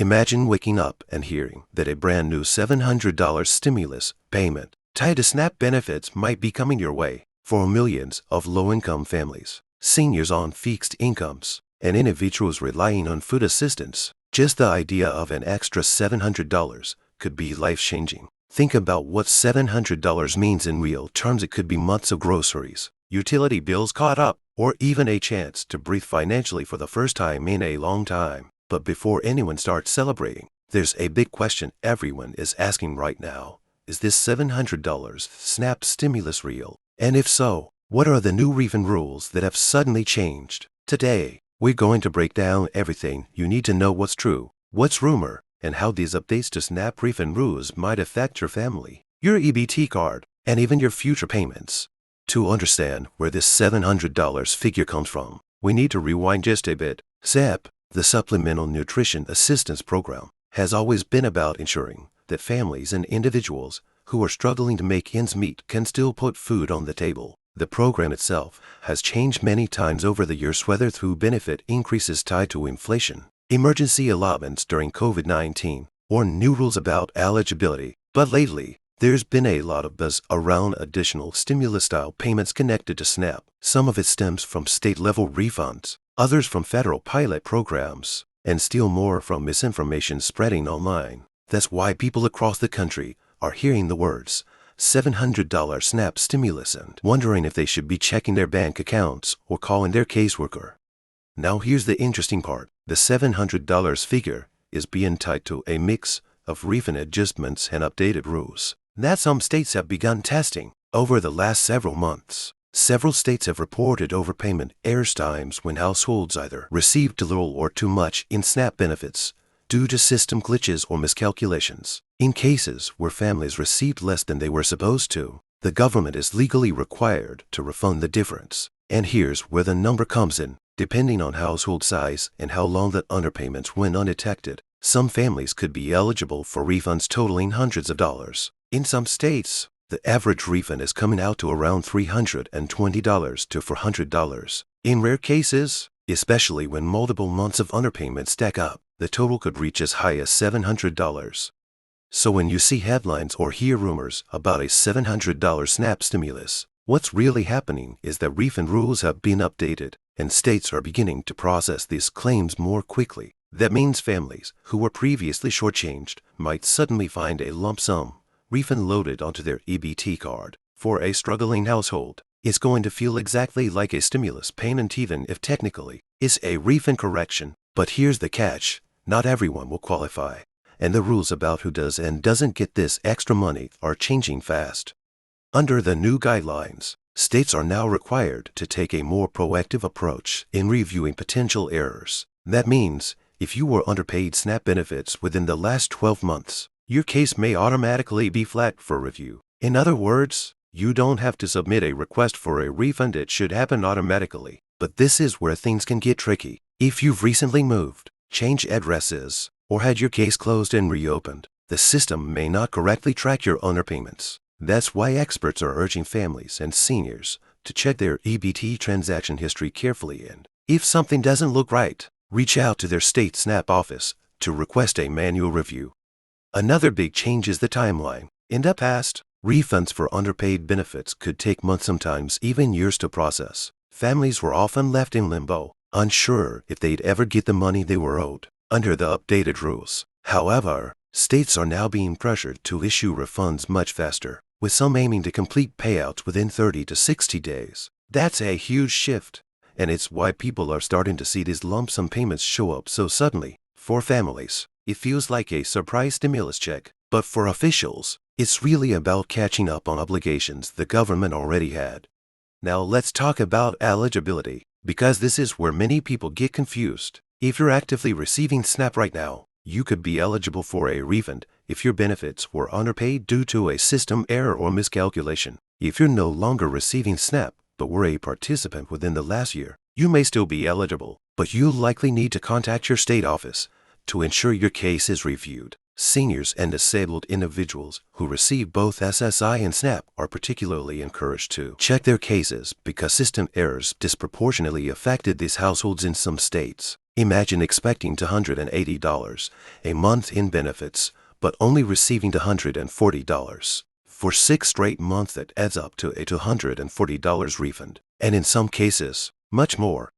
Imagine waking up and hearing that a brand new $700 stimulus payment tied to SNAP benefits might be coming your way for millions of low-income families, seniors on fixed incomes, and individuals relying on food assistance. Just the idea of an extra $700 could be life-changing. Think about what $700 means in real terms. It could be months of groceries, utility bills caught up, or even a chance to breathe financially for the first time in a long time. But before anyone starts celebrating, there's a big question everyone is asking right now. Is this $700 SNAP stimulus real? And if so, what are the new refund rules that have suddenly changed? Today, we're going to break down everything you need to know: what's true, what's rumor, and how these updates to SNAP refund rules might affect your family, your EBT card, and even your future payments. To understand where this $700 figure comes from, we need to rewind just a bit. SNAP, the Supplemental Nutrition Assistance Program, has always been about ensuring that families and individuals who are struggling to make ends meet can still put food on the table. The program itself has changed many times over the years, whether through benefit increases tied to inflation, emergency allotments during COVID-19, or new rules about eligibility. But lately, there's been a lot of buzz around additional stimulus-style payments connected to SNAP. Some of it stems from state-level refunds, others from federal pilot programs, and still more from misinformation spreading online. That's why people across the country are hearing the words $700 SNAP stimulus and wondering if they should be checking their bank accounts or calling their caseworker. Now here's the interesting part. The $700 figure is being tied to a mix of refund adjustments and updated rules that some states have begun testing over the last several months. Several states have reported overpayment errors, times when households either received little or too much in SNAP benefits due to system glitches or miscalculations. In cases where families received less than they were supposed to, the government is legally required to refund the difference. And here's where the number comes in. Depending on household size and how long the underpayments went undetected, some families could be eligible for refunds totaling hundreds of dollars. In some states, the average refund is coming out to around $320 to $400. In rare cases, especially when multiple months of underpayments stack up, the total could reach as high as $700. So when you see headlines or hear rumors about a $700 SNAP stimulus, what's really happening is that refund rules have been updated, and states are beginning to process these claims more quickly. That means families who were previously shortchanged might suddenly find a lump sum refund loaded onto their EBT card. For a struggling household, it's going to feel exactly like a stimulus payment, even if technically it's a refund correction. But here's the catch: not everyone will qualify, and the rules about who does and doesn't get this extra money are changing fast. Under the new guidelines, states are now required to take a more proactive approach in reviewing potential errors. That means if you were underpaid SNAP benefits within the last 12 months, your case may automatically be flagged for review. In other words, you don't have to submit a request for a refund. It should happen automatically. But this is where things can get tricky. If you've recently moved, changed addresses, or had your case closed and reopened, the system may not correctly track your underpayments. That's why experts are urging families and seniors to check their EBT transaction history carefully, and if something doesn't look right, reach out to their state SNAP office to request a manual review. Another big change is the timeline. In the past, refunds for underpaid benefits could take months, sometimes even years to process. Families were often left in limbo, unsure if they'd ever get the money they were owed. Under the updated rules, however, states are now being pressured to issue refunds much faster, with some aiming to complete payouts within 30 to 60 days. That's a huge shift, and it's why people are starting to see these lump sum payments show up so suddenly. For families, it feels like a surprise stimulus check, but for officials, it's really about catching up on obligations the government already had. Now let's talk about eligibility, because this is where many people get confused. If you're actively receiving SNAP right now, you could be eligible for a refund if your benefits were underpaid due to a system error or miscalculation. If you're no longer receiving SNAP but were a participant within the last year, you may still be eligible, but you'll likely need to contact your state office to ensure your case is reviewed. Seniors and disabled individuals who receive both SSI and SNAP are particularly encouraged to check their cases because system errors disproportionately affected these households in some states. Imagine expecting $280 a month in benefits, but only receiving $140. For 6 straight months that adds up to a $240 refund, and in some cases, much more.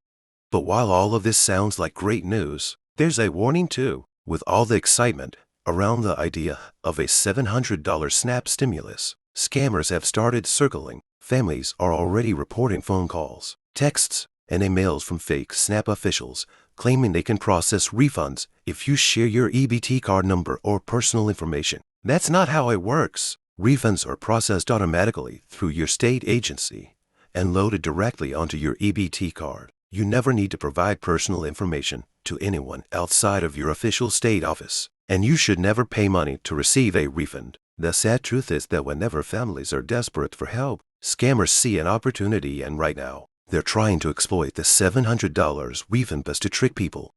But while all of this sounds like great news, there's a warning too. With all the excitement around the idea of a $700 SNAP stimulus, scammers have started circling. Families are already reporting phone calls, texts, and emails from fake SNAP officials claiming they can process refunds if you share your EBT card number or personal information. That's not how it works. Refunds are processed automatically through your state agency and loaded directly onto your EBT card. You never need to provide personal information to anyone outside of your official state office, and you should never pay money to receive a refund. The sad truth is that whenever families are desperate for help, scammers see an opportunity, and right now, they're trying to exploit the $700 refund bus to trick people.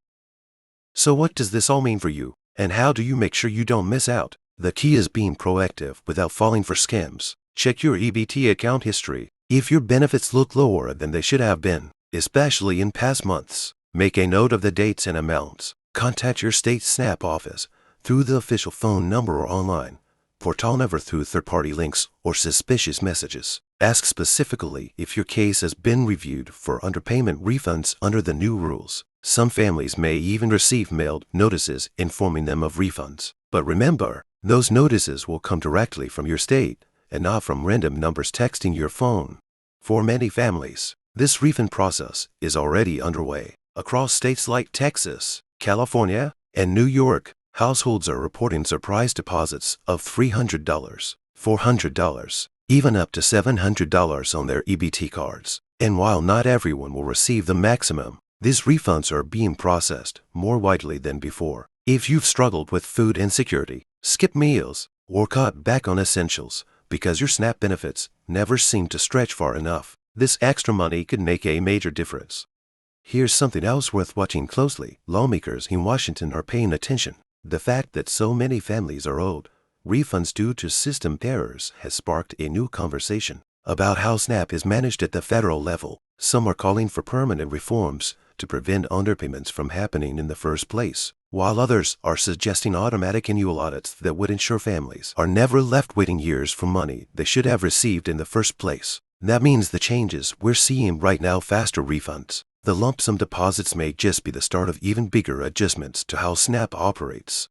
So what does this all mean for you, and how do you make sure you don't miss out? The key is being proactive without falling for scams. Check your EBT account history. If your benefits look lower than they should have been, especially in past months, make a note of the dates and amounts. Contact your state SNAP office through the official phone number or online portal, never through third-party links or suspicious messages. Ask specifically if your case has been reviewed for underpayment refunds under the new rules. Some families may even receive mailed notices informing them of refunds. But remember, those notices will come directly from your state and not from random numbers texting your phone. For many families, this refund process is already underway. Across states like Texas, California, and New York, households are reporting surprise deposits of $300, $400, even up to $700 on their EBT cards. And while not everyone will receive the maximum, these refunds are being processed more widely than before. If you've struggled with food insecurity, skipped meals, or cut back on essentials because your SNAP benefits never seem to stretch far enough, this extra money could make a major difference. Here's something else worth watching closely. Lawmakers in Washington are paying attention. The fact that so many families are owed refunds due to system errors has sparked a new conversation about how SNAP is managed at the federal level. Some are calling for permanent reforms to prevent underpayments from happening in the first place, while others are suggesting automatic annual audits that would ensure families are never left waiting years for money they should have received in the first place. That means the changes we're seeing right now, faster refunds, the lump sum deposits, may just be the start of even bigger adjustments to how SNAP operates.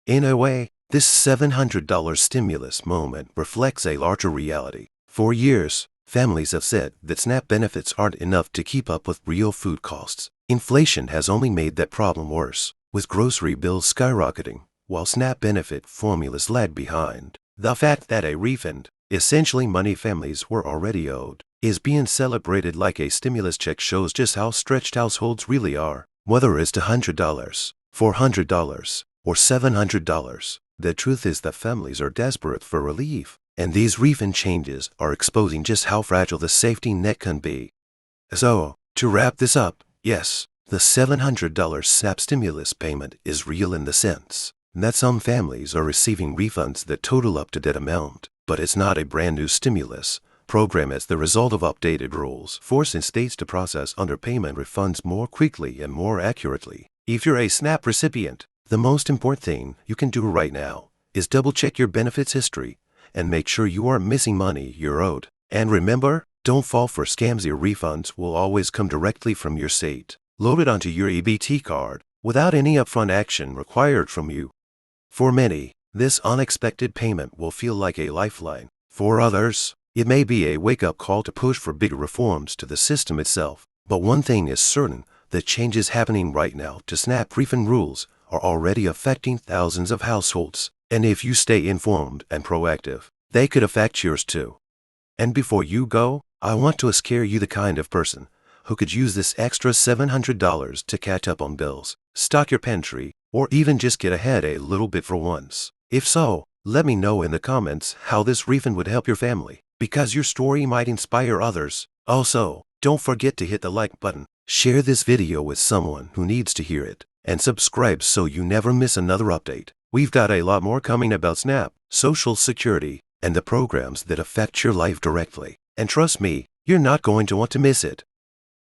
In a way, this $700 stimulus moment reflects a larger reality. For years, families have said that SNAP benefits aren't enough to keep up with real food costs. Inflation has only made that problem worse, with grocery bills skyrocketing, while SNAP benefit formulas lag behind. The fact that a refund, essentially money families were already owed, is being celebrated like a stimulus check shows just how stretched households really are. Whether it's $100, $400, or $700, the truth is that families are desperate for relief, and these refund changes are exposing just how fragile the safety net can be. So, to wrap this up, yes, the $700 SNAP stimulus payment is real in the sense that some families are receiving refunds that total up to that amount, but it's not a brand new stimulus program as the result of updated rules forcing states to process underpayment refunds more quickly and more accurately. If you're a SNAP recipient, the most important thing you can do right now is double-check your benefits history and make sure you aren't missing money you're owed. And remember, don't fall for scams. Your refunds will always come directly from your state, loaded onto your EBT card, without any upfront action required from you. For many, this unexpected payment will feel like a lifeline. For others, it may be a wake-up call to push for bigger reforms to the system itself. But one thing is certain, the changes happening right now to SNAP refund rules are already affecting thousands of households. And if you stay informed and proactive, they could affect yours too. And before you go, I want to scare you the kind of person who could use this extra $700 to catch up on bills, stock your pantry, or even just get ahead a little bit for once. If so, let me know in the comments how this refund would help your family, because your story might inspire others. Also, don't forget to hit the like button, share this video with someone who needs to hear it, and subscribe so you never miss another update. We've got a lot more coming about SNAP, Social Security, and the programs that affect your life directly. And trust me, you're not going to want to miss it.